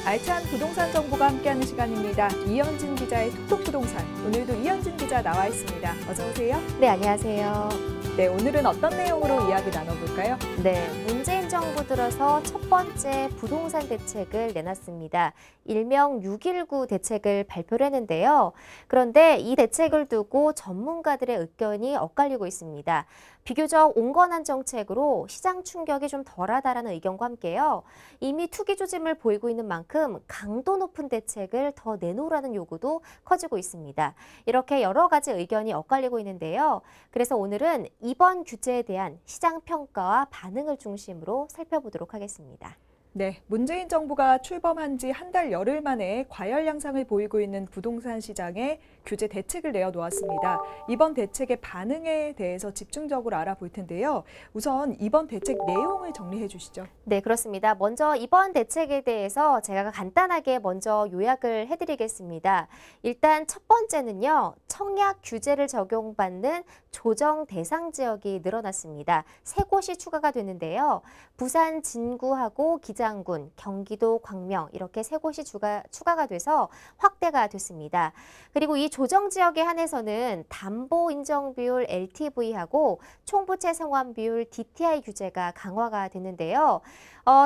알찬 부동산 정보가 함께하는 시간입니다. 이현진 기자의 톡톡 부동산. 오늘도 이현진 기자 나와 있습니다. 어서 오세요. 네, 안녕하세요. 네, 오늘은 어떤 내용으로 이야기 나눠볼까요? 네, 문재인 정부 들어서 첫 번째 부동산 대책을 내놨습니다. 일명 6.19 대책을 발표를 했는데요. 그런데 이 대책을 두고 전문가들의 의견이 엇갈리고 있습니다. 비교적 온건한 정책으로 시장 충격이 좀 덜하다라는 의견과 함께요. 이미 투기 조짐을 보이고 있는 만큼 강도 높은 대책을 더 내놓으라는 요구도 커지고 있습니다. 이렇게 여러 가지 의견이 엇갈리고 있는데요. 그래서 오늘은 이번 규제에 대한 시장 평가와 반응을 중심으로 살펴보도록 하겠습니다. 네, 문재인 정부가 출범한 지 한 달 열흘 만에 과열 양상을 보이고 있는 부동산 시장에 규제 대책을 내어놓았습니다. 이번 대책의 반응에 대해서 집중적으로 알아볼 텐데요. 우선 이번 대책 내용을 정리해 주시죠. 네, 그렇습니다. 먼저 이번 대책에 대해서 제가 간단하게 먼저 요약을 해드리겠습니다. 일단 첫 번째는요, 청약 규제를 적용받는 조정 대상 지역이 늘어났습니다. 세 곳이 추가가 되는데요. 부산 진구하고 기장군, 경기도 광명 이렇게 세 곳이 추가가 돼서 확대가 됐습니다. 그리고 이 조정 지역에 한해서는 담보 인정 비율 LTV하고 총부채 상환 비율 DTI 규제가 강화가 됐는데요.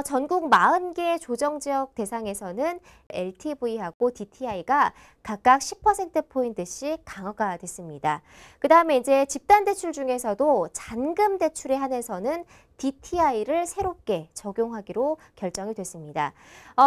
전국 40개 조정 지역 대상에서는 LTV하고 DTI가 각각 10%포인트씩 강화가 됐습니다. 그 다음에 이제 집단 대출 중에서도 잔금 대출에 한해서는 DTI를 새롭게 적용하기로 결정이 됐습니다.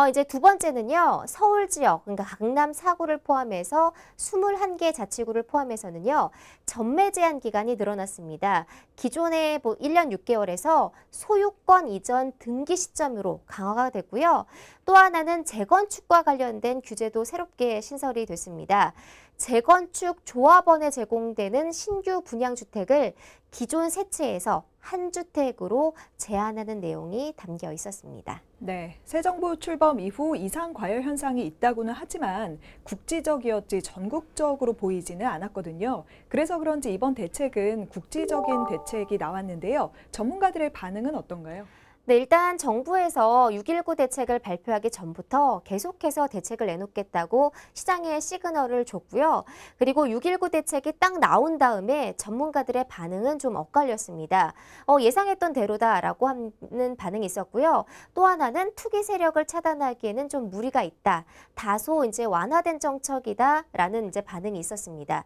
이제 두 번째는요, 서울 지역, 그러니까 강남 4구를 포함해서 21개 자치구를 포함해서는요, 전매 제한 기간이 늘어났습니다. 기존의 1년 6개월에서 소유권 이전 등기 시점으로 강화가 됐고요. 또 하나는 재건축과 관련된 규제도 새롭게 신설이 됐습니다. 재건축 조합원에 제공되는 신규 분양주택을 기존 세 채에서 한 주택으로 제한하는 내용이 담겨 있었습니다. 네, 새 정부 출범 이후 이상 과열 현상이 있다고는 하지만 국지적이었지 전국적으로 보이지는 않았거든요. 그래서 그런지 이번 대책은 국지적인 대책이 나왔는데요. 전문가들의 반응은 어떤가요? 네, 일단 정부에서 6.19 대책을 발표하기 전부터 계속해서 대책을 내놓겠다고 시장에 시그널을 줬고요. 그리고 6.19 대책이 딱 나온 다음에 전문가들의 반응은 좀 엇갈렸습니다. 예상했던 대로다라고 하는 반응이 있었고요. 또 하나는 투기 세력을 차단하기에는 좀 무리가 있다. 다소 이제 완화된 정책이다라는 이제 반응이 있었습니다.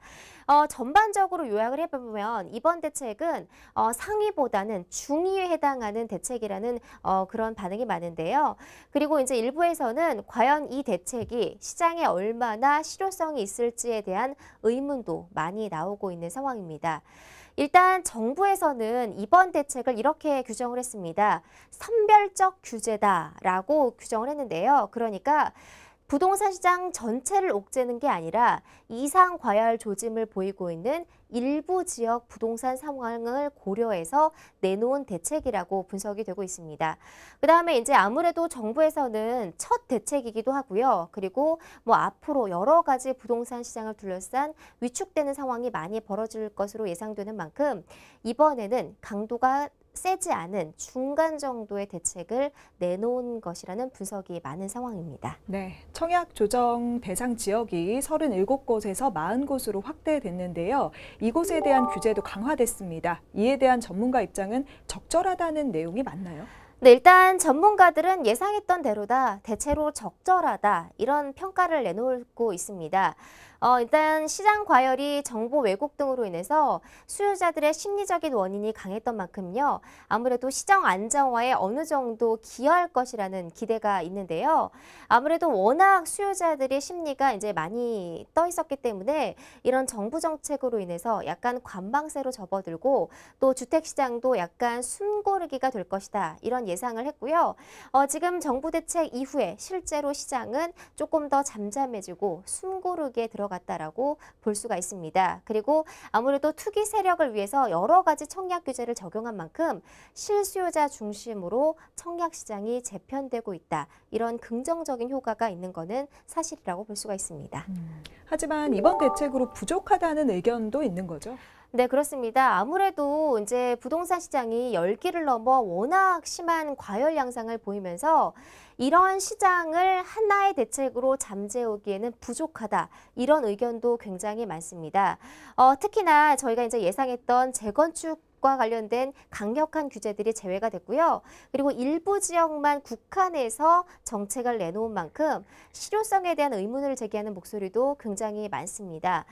전반적으로 요약을 해보면 이번 대책은 상위보다는 중위에 해당하는 대책이라는 그런 반응이 많은데요. 그리고 이제 일부에서는 과연 이 대책이 시장에 얼마나 실효성이 있을지에 대한 의문도 많이 나오고 있는 상황입니다. 일단 정부에서는 이번 대책을 이렇게 규정을 했습니다. 선별적 규제다라고 규정을 했는데요. 그러니까 부동산 시장 전체를 옥죄는 게 아니라 이상 과열 조짐을 보이고 있는 일부 지역 부동산 상황을 고려해서 내놓은 대책이라고 분석이 되고 있습니다. 그다음에 이제 아무래도 정부에서는 첫 대책이기도 하고요. 그리고 앞으로 여러 가지 부동산 시장을 둘러싼 위축되는 상황이 많이 벌어질 것으로 예상되는 만큼 이번에는 강도가 세지 않은 중간 정도의 대책을 내놓은 것이라는 분석이 많은 상황입니다. 네, 청약 조정 대상 지역이 37곳에서 40곳으로 확대됐는데요. 이곳에 대한 규제도 강화됐습니다. 이에 대한 전문가 입장은 적절하다는 내용이 맞나요? 네, 일단 전문가들은 예상했던 대로다, 대체로 적절하다 이런 평가를 내놓고 있습니다. 일단 시장 과열이 정보 왜곡 등으로 인해서 수요자들의 심리적인 원인이 강했던 만큼요. 아무래도 시장 안정화에 어느 정도 기여할 것이라는 기대가 있는데요. 아무래도 워낙 수요자들의 심리가 이제 많이 떠 있었기 때문에 이런 정부 정책으로 인해서 약간 관망세로 접어들고 또 주택시장도 약간 숨고르기가 될 것이다. 이런 예상을 했고요. 지금 정부 대책 이후에 실제로 시장은 조금 더 잠잠해지고 숨고르기에 들어갔다라고 볼 수가 있습니다. 그리고 아무래도 투기 세력을 위해서 여러 가지 청약 규제를 적용한 만큼 실수요자 중심으로 청약 시장이 재편되고 있다. 이런 긍정적인 효과가 있는 것은 사실이라고 볼 수가 있습니다. 하지만 이번 대책으로 부족하다는 의견도 있는 거죠? 네, 그렇습니다. 아무래도 이제 부동산 시장이 열기를 넘어 워낙 심한 과열 양상을 보이면서 이런 시장을 하나의 대책으로 잠재우기에는 부족하다. 이런 의견도 굉장히 많습니다. 특히나 저희가 이제 예상했던 재건축과 관련된 강력한 규제들이 제외가 됐고요. 그리고 일부 지역만 국한해서 정책을 내놓은 만큼 실효성에 대한 의문을 제기하는 목소리도 굉장히 많습니다.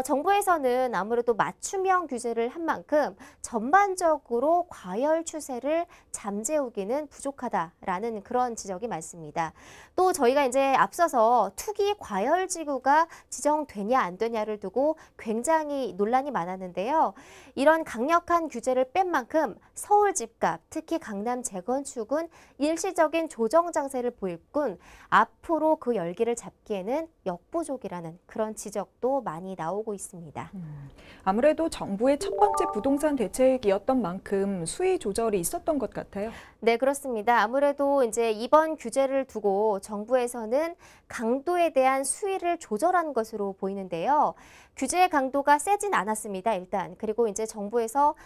정부에서는 아무래도 맞춤형 규제를 한 만큼 전반적으로 과열 추세를 잠재우기는 부족하다라는 그런 지적이 많습니다. 또 저희가 이제 앞서서 투기 과열 지구가 지정되냐 안 되냐를 두고 굉장히 논란이 많았는데요. 이런 강력한 규제를 뺀 만큼 서울 집값, 특히 강남 재건축은 일시적인 조정 장세를 보일 뿐 앞으로 그 열기를 잡기에는 역부족이라는 그런 지적도 많이 나오고 있습니다. 아무래도 정부의 첫 번째 부동산 대책이었던 만큼 수위 조절이 있었던 것 같아요. 네, 그렇습니다. 아무래도 이제 이번 규제를 두고 정부에서는 강도에 대한 수위를 조절한 것으로 보이는데요. 규제의 강도가 세진 않았습니다, 일단. 그리고 이제 정부에서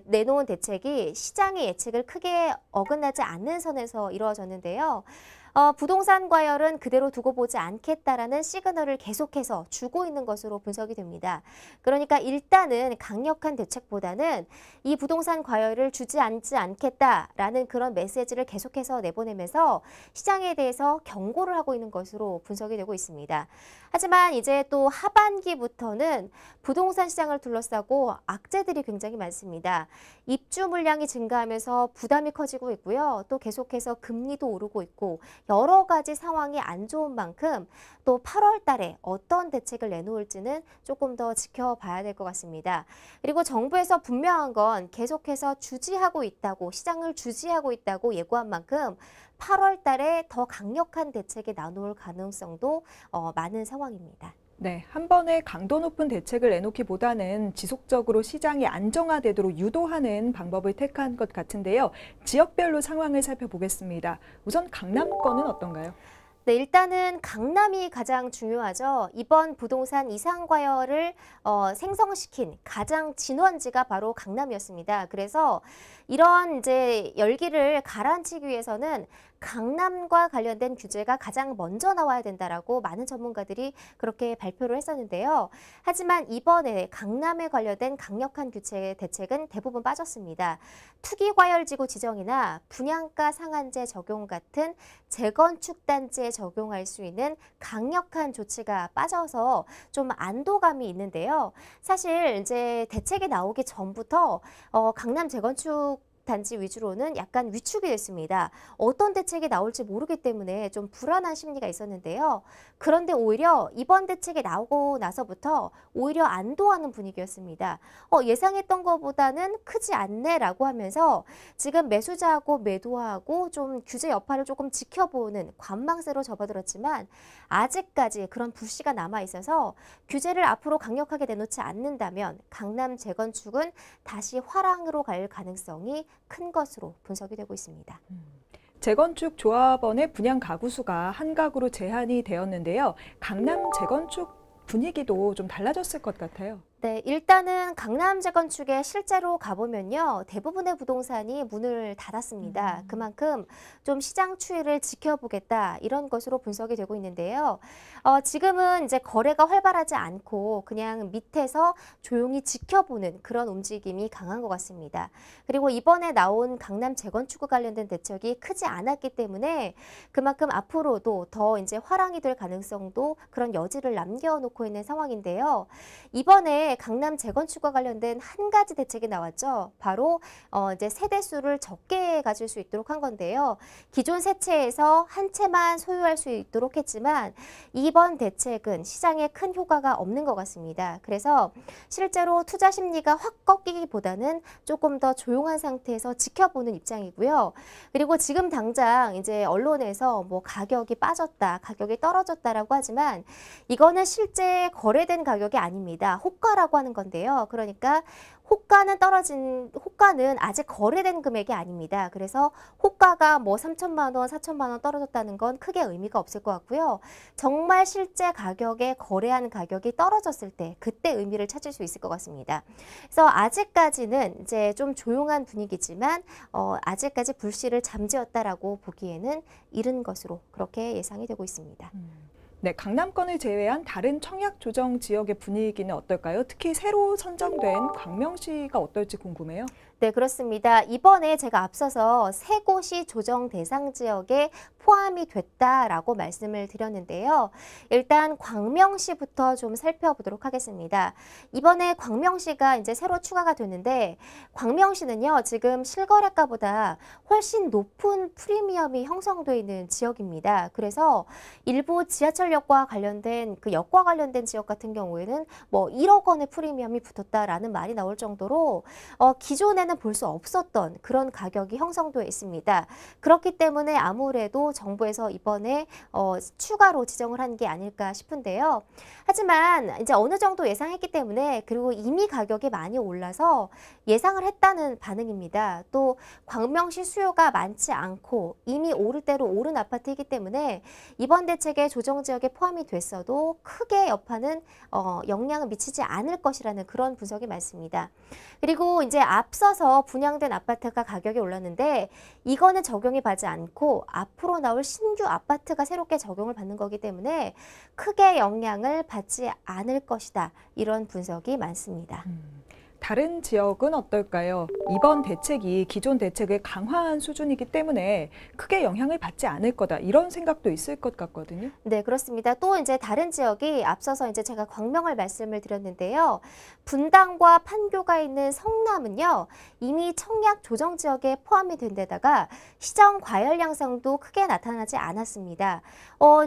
내놓은 대책이 시장의 예측을 크게 어긋나지 않는 선에서 이루어졌는데요. 부동산 과열은 그대로 두고 보지 않겠다라는 시그널을 계속해서 주고 있는 것으로 분석이 됩니다. 그러니까 일단은 강력한 대책보다는 이 부동산 과열을 주지 않겠다라는 그런 메시지를 계속해서 내보내면서 시장에 대해서 경고를 하고 있는 것으로 분석이 되고 있습니다. 하지만 이제 또 하반기부터는 부동산 시장을 둘러싸고 악재들이 굉장히 많습니다. 입주 물량이 증가하면서 부담이 커지고 있고요. 또 계속해서 금리도 오르고 있고 여러 가지 상황이 안 좋은 만큼 또 8월 달에 어떤 대책을 내놓을지는 조금 더 지켜봐야 될 것 같습니다. 그리고 정부에서 분명한 건 계속해서 주지하고 있다고, 시장을 주지하고 있다고 예고한 만큼 8월 달에 더 강력한 대책이 나올 가능성도 많은 상황입니다. 네, 한 번에 강도 높은 대책을 내놓기보다는 지속적으로 시장이 안정화되도록 유도하는 방법을 택한 것 같은데요. 지역별로 상황을 살펴보겠습니다. 우선 강남권은 어떤가요? 네, 일단은 강남이 가장 중요하죠. 이번 부동산 이상 과열을 생성시킨 가장 진원지가 바로 강남이었습니다. 그래서 이런 이제 열기를 가라앉히기 위해서는 강남과 관련된 규제가 가장 먼저 나와야 된다라고 많은 전문가들이 그렇게 발표를 했었는데요. 하지만 이번에 강남에 관련된 강력한 규제 대책은 대부분 빠졌습니다. 투기과열지구 지정이나 분양가 상한제 적용 같은 재건축 단지에 적용할 수 있는 강력한 조치가 빠져서 좀 안도감이 있는데요. 사실 이제 대책이 나오기 전부터 강남 재건축 단지 위주로는 약간 위축이 됐습니다. 어떤 대책이 나올지 모르기 때문에 좀 불안한 심리가 있었는데요. 그런데 오히려 이번 대책이 나오고 나서부터 오히려 안도하는 분위기였습니다. 예상했던 것보다는 크지 않네라고 하면서 지금 매수자하고 매도하고 좀 규제 여파를 조금 지켜보는 관망세로 접어들었지만 아직까지 그런 불씨가 남아 있어서 규제를 앞으로 강력하게 내놓지 않는다면 강남 재건축은 다시 화랑으로 갈 가능성이 큰 것으로 분석이 되고 있습니다. 재건축 조합원의 분양 가구 수가 한 가구로 제한이 되었는데요. 강남 재건축 분위기도 좀 달라졌을 것 같아요. 네, 일단은 강남 재건축에 실제로 가보면요. 대부분의 부동산이 문을 닫았습니다. 그만큼 좀 시장 추이를 지켜보겠다 이런 것으로 분석이 되고 있는데요. 지금은 이제 거래가 활발하지 않고 그냥 밑에서 조용히 지켜보는 그런 움직임이 강한 것 같습니다. 그리고 이번에 나온 강남 재건축과 관련된 대책이 크지 않았기 때문에 그만큼 앞으로도 더 이제 화랑이 될 가능성도 그런 여지를 남겨놓고 있는 상황인데요. 이번에 강남 재건축과 관련된 한 가지 대책이 나왔죠. 바로 이제 세대수를 적게 가질 수 있도록 한 건데요. 기존 세 채에서 한 채만 소유할 수 있도록 했지만 이번 대책은 시장에 큰 효과가 없는 것 같습니다. 그래서 실제로 투자 심리가 확 꺾이기보다는 조금 더 조용한 상태에서 지켜보는 입장이고요. 그리고 지금 당장 이제 언론에서 뭐 가격이 빠졌다, 가격이 떨어졌다라고 하지만 이거는 실제 거래된 가격이 아닙니다. 호가 호가라고 하는 건데요. 그러니까 호가는 아직 거래된 금액이 아닙니다. 그래서 호가가 뭐 3천만 원, 4천만 원 떨어졌다는 건 크게 의미가 없을 것 같고요. 정말 실제 가격에 거래한 가격이 떨어졌을 때 그때 의미를 찾을 수 있을 것 같습니다. 그래서 아직까지는 이제 좀 조용한 분위기지만 아직까지 불씨를 잠재웠다라고 보기에는 이른 것으로 그렇게 예상이 되고 있습니다. 네, 강남권을 제외한 다른 청약 조정 지역의 분위기는 어떨까요? 특히 새로 선정된 광명시가 어떨지 궁금해요. 네, 그렇습니다. 이번에 제가 앞서서 세 곳이 조정 대상 지역에 포함이 됐다라고 말씀을 드렸는데요. 일단 광명시부터 좀 살펴보도록 하겠습니다. 이번에 광명시가 이제 새로 추가가 됐는데 광명시는요, 지금 실거래가보다 훨씬 높은 프리미엄이 형성되어 있는 지역입니다. 그래서 일부 지하철역과 관련된 역과 관련된 지역 같은 경우에는 뭐 1억 원의 프리미엄이 붙었다라는 말이 나올 정도로 기존에는 볼 수 없었던 그런 가격이 형성되어 있습니다. 그렇기 때문에 아무래도 정부에서 이번에 추가로 지정을 한 게 아닐까 싶은데요. 하지만 이제 어느 정도 예상했기 때문에 그리고 이미 가격이 많이 올라서 예상을 했다는 반응입니다. 또 광명시 수요가 많지 않고 이미 오를 대로 오른 아파트이기 때문에 이번 대책에 조정 지역에 포함이 됐어도 크게 여파는 영향을 미치지 않을 것이라는 그런 분석이 많습니다. 그리고 이제 앞서서 분양된 아파트가 가격이 올랐는데 이거는 적용이 받지 않고 앞으로 나올 신규 아파트가 새롭게 적용을 받는 거기 때문에 크게 영향을 받지 않을 것이다. 이런 분석이 많습니다. 다른 지역은 어떨까요? 이번 대책이 기존 대책을 강화한 수준이기 때문에 크게 영향을 받지 않을 거다. 이런 생각도 있을 것 같거든요. 네, 그렇습니다. 또 이제 다른 지역이 앞서서 이제 제가 광명을 말씀을 드렸는데요. 분당과 판교가 있는 성남은요, 이미 청약 조정 지역에 포함이 된 데다가 시정 과열 양상도 크게 나타나지 않았습니다.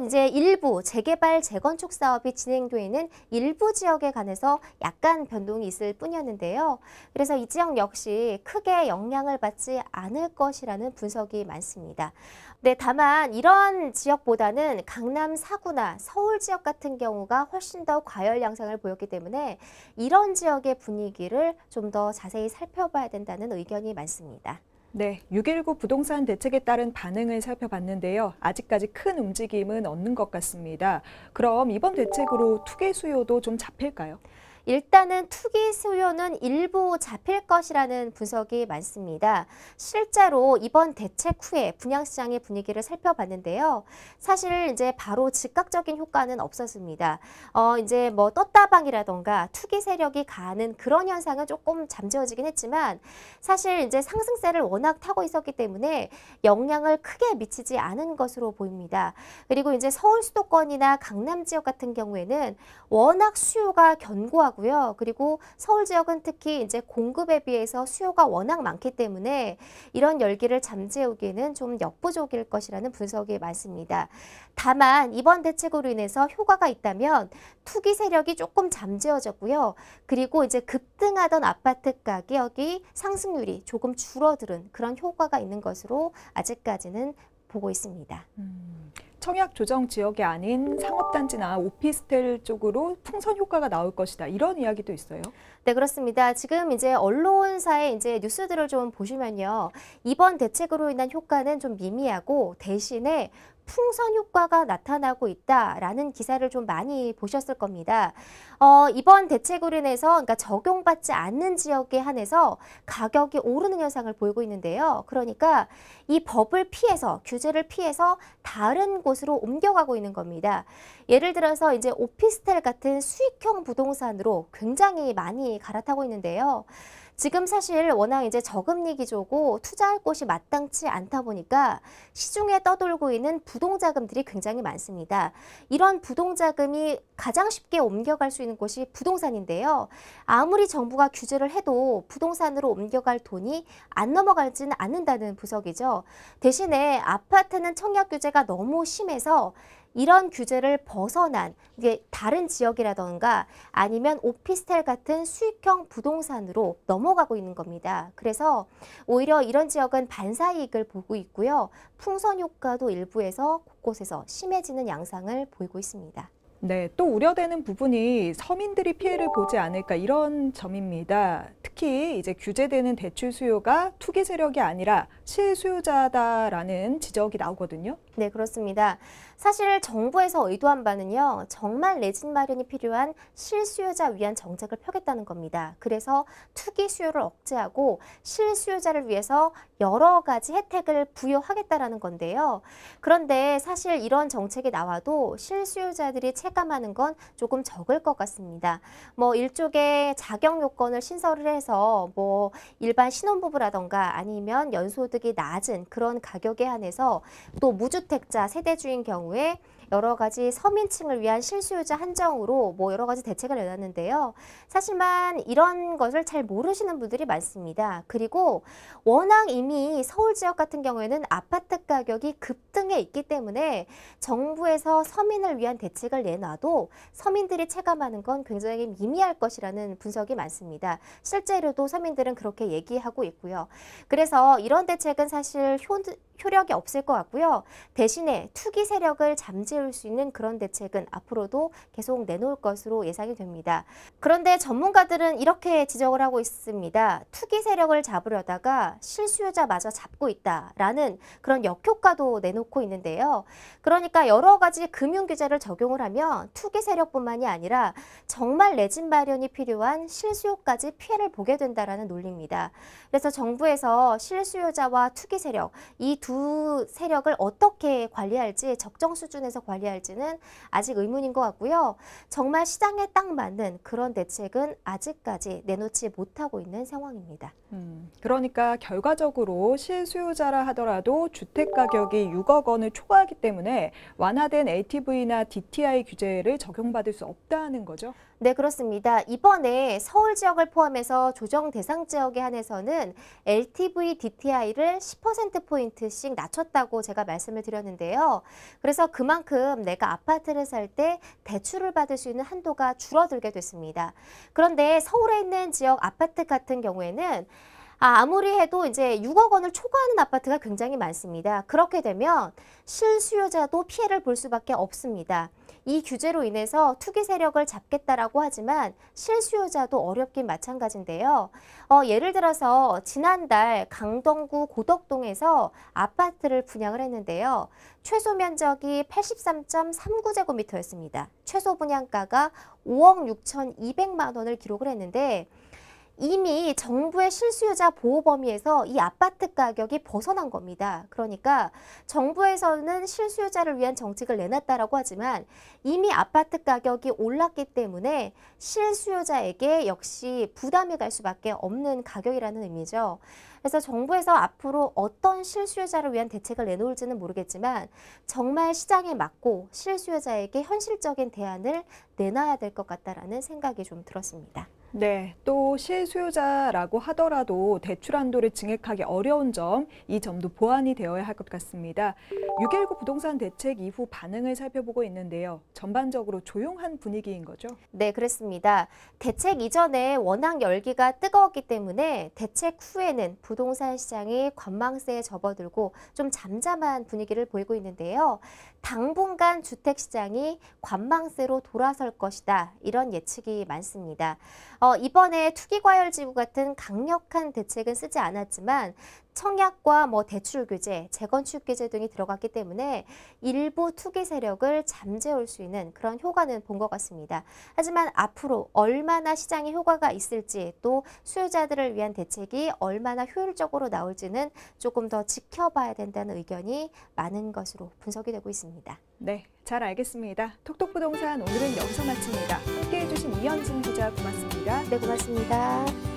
이제 일부 재개발, 재건축 사업이 진행되어 있는 일부 지역에 관해서 약간 변동이 있을 뿐이었는데요. 그래서 이 지역 역시 크게 영향을 받지 않을 것이라는 분석이 많습니다. 네, 다만 이런 지역보다는 강남 4구나 서울 지역 같은 경우가 훨씬 더 과열 양상을 보였기 때문에 이런 지역의 분위기를 좀 더 자세히 살펴봐야 된다는 의견이 많습니다. 네, 6.19 부동산 대책에 따른 반응을 살펴봤는데요. 아직까지 큰 움직임은 없는 것 같습니다. 그럼 이번 대책으로 투기 수요도 좀 잡힐까요? 일단은 투기 수요는 일부 잡힐 것이라는 분석이 많습니다. 실제로 이번 대책 후에 분양시장의 분위기를 살펴봤는데요. 사실 이제 바로 즉각적인 효과는 없었습니다. 이제 뭐 떴다방이라던가 투기 세력이 가는 그런 현상은 조금 잠재워지긴 했지만 사실 이제 상승세를 워낙 타고 있었기 때문에 영향을 크게 미치지 않은 것으로 보입니다. 그리고 이제 서울 수도권이나 강남 지역 같은 경우에는 워낙 수요가 견고하고 그리고 서울 지역은 특히 이제 공급에 비해서 수요가 워낙 많기 때문에 이런 열기를 잠재우기에는 좀 역부족일 것이라는 분석이 많습니다. 다만 이번 대책으로 인해서 효과가 있다면 투기 세력이 조금 잠재워졌고요. 그리고 이제 급등하던 아파트 가격이 상승률이 조금 줄어드는 그런 효과가 있는 것으로 아직까지는 보고 있습니다. 청약 조정 지역이 아닌 상업단지나 오피스텔 쪽으로 풍선 효과가 나올 것이다. 이런 이야기도 있어요. 네, 그렇습니다. 지금 이제 언론사의 이제 뉴스들을 좀 보시면요. 이번 대책으로 인한 효과는 좀 미미하고 대신에 풍선 효과가 나타나고 있다라는 기사를 좀 많이 보셨을 겁니다. 이번 대책으로 인해서 그러니까 적용받지 않는 지역에 한해서 가격이 오르는 현상을 보이고 있는데요. 그러니까 이 법을 피해서 규제를 피해서 다른 곳으로 옮겨가고 있는 겁니다. 예를 들어서 이제 오피스텔 같은 수익형 부동산으로 굉장히 많이 갈아타고 있는데요. 지금 사실 워낙 이제 저금리 기조고 투자할 곳이 마땅치 않다 보니까 시중에 떠돌고 있는 부동자금들이 굉장히 많습니다. 이런 부동자금이 가장 쉽게 옮겨갈 수 있는 곳이 부동산인데요. 아무리 정부가 규제를 해도 부동산으로 옮겨갈 돈이 안 넘어가지는 않는다는 분석이죠. 대신에 아파트는 청약 규제가 너무 심해서 이런 규제를 벗어난 이게 다른 지역이라던가 아니면 오피스텔 같은 수익형 부동산으로 넘어가고 있는 겁니다. 그래서 오히려 이런 지역은 반사이익을 보고 있고요. 풍선 효과도 일부에서 곳곳에서 심해지는 양상을 보이고 있습니다. 네, 또 우려되는 부분이 서민들이 피해를 보지 않을까 이런 점입니다. 특히 이제 규제되는 대출 수요가 투기 세력이 아니라 실수요자다라는 지적이 나오거든요. 네, 그렇습니다. 사실 정부에서 의도한 바는요, 정말 내 집 마련이 필요한 실수요자 위한 정책을 펴겠다는 겁니다. 그래서 투기 수요를 억제하고 실수요자를 위해서 여러 가지 혜택을 부여하겠다라는 건데요. 그런데 사실 이런 정책이 나와도 실수요자들이 체감하는 건 조금 적을 것 같습니다. 뭐 일종의 자격 요건을 신설을 해서 뭐 일반 신혼부부라던가 아니면 연소득이 낮은 그런 가격에 한해서 또 무주택자 세대주인 경우에 여러 가지 서민층을 위한 실수요자 한정으로 뭐 여러 가지 대책을 내놨는데요. 사실만 이런 것을 잘 모르시는 분들이 많습니다. 그리고 워낙 이미 서울 지역 같은 경우에는 아파트 가격이 급등해 있기 때문에 정부에서 서민을 위한 대책을 내놔도 서민들이 체감하는 건 굉장히 미미할 것이라는 분석이 많습니다. 실제로도 서민들은 그렇게 얘기하고 있고요. 그래서 이런 대책은 사실 효력이 없을 것 같고요. 대신에 투기 세력을 잠재울 수 있는 그런 대책은 앞으로도 계속 내놓을 것으로 예상이 됩니다. 그런데 전문가들은 이렇게 지적을 하고 있습니다. 투기 세력을 잡으려다가 실수요자마저 잡고 있다라는 그런 역효과도 내놓고 있는데요. 그러니까 여러 가지 금융 규제를 적용을 하면 투기 세력뿐만이 아니라 정말 내 집 마련이 필요한 실수요까지 피해를 보게 된다라는 논리입니다. 그래서 정부에서 실수요자와 투기 세력 이 두 세력을 어떻게 관리할지 적정 수준에서 관리할지는 아직 의문인 것 같고요. 정말 시장에 딱 맞는 그런 대책은 아직까지 내놓지 못하고 있는 상황입니다. 그러니까 결과적으로 실수요자라 하더라도 주택 가격이 6억 원을 초과하기 때문에 완화된 LTV나 DTI 규제를 적용받을 수 없다는 거죠. 네, 그렇습니다. 이번에 서울 지역을 포함해서 조정 대상 지역에 한해서는 LTV, DTI를 10%포인트씩 낮췄다고 제가 말씀을 드렸는데요. 그래서 그만큼 내가 아파트를 살 때 대출을 받을 수 있는 한도가 줄어들게 됐습니다. 그런데 서울에 있는 지역 아파트 같은 경우에는 아무리 해도 이제 6억 원을 초과하는 아파트가 굉장히 많습니다. 그렇게 되면 실수요자도 피해를 볼 수밖에 없습니다. 이 규제로 인해서 투기 세력을 잡겠다라고 하지만 실수요자도 어렵긴 마찬가지인데요. 예를 들어서 지난달 강동구 고덕동에서 아파트를 분양을 했는데요. 최소 면적이 83.39제곱미터였습니다. 최소 분양가가 5억 6,200만 원을 기록을 했는데 이미 정부의 실수요자 보호 범위에서 이 아파트 가격이 벗어난 겁니다. 그러니까 정부에서는 실수요자를 위한 정책을 내놨다라고 하지만 이미 아파트 가격이 올랐기 때문에 실수요자에게 역시 부담이 갈 수밖에 없는 가격이라는 의미죠. 그래서 정부에서 앞으로 어떤 실수요자를 위한 대책을 내놓을지는 모르겠지만 정말 시장에 맞고 실수요자에게 현실적인 대안을 내놔야 될 것 같다라는 생각이 좀 들었습니다. 네, 또 실수요자라고 하더라도 대출 한도를 증액하기 어려운 점, 이 점도 보완이 되어야 할 것 같습니다. 6.19 부동산 대책 이후 반응을 살펴보고 있는데요. 전반적으로 조용한 분위기인 거죠? 네, 그렇습니다. 대책 이전에 워낙 열기가 뜨거웠기 때문에 대책 후에는 부동산 시장이 관망세에 접어들고 좀 잠잠한 분위기를 보이고 있는데요. 당분간 주택시장이 관망세로 돌아설 것이다. 이런 예측이 많습니다. 이번에 투기과열지구 같은 강력한 대책은 쓰지 않았지만 청약과 대출 규제, 재건축 규제 등이 들어갔기 때문에 일부 투기 세력을 잠재울 수 있는 그런 효과는 본 것 같습니다. 하지만 앞으로 얼마나 시장에 효과가 있을지 또 수요자들을 위한 대책이 얼마나 효율적으로 나올지는 조금 더 지켜봐야 된다는 의견이 많은 것으로 분석이 되고 있습니다. 네, 잘 알겠습니다. 톡톡부동산 오늘은 여기서 마칩니다. 함께해 주신 이현진 기자 고맙습니다. 네, 고맙습니다.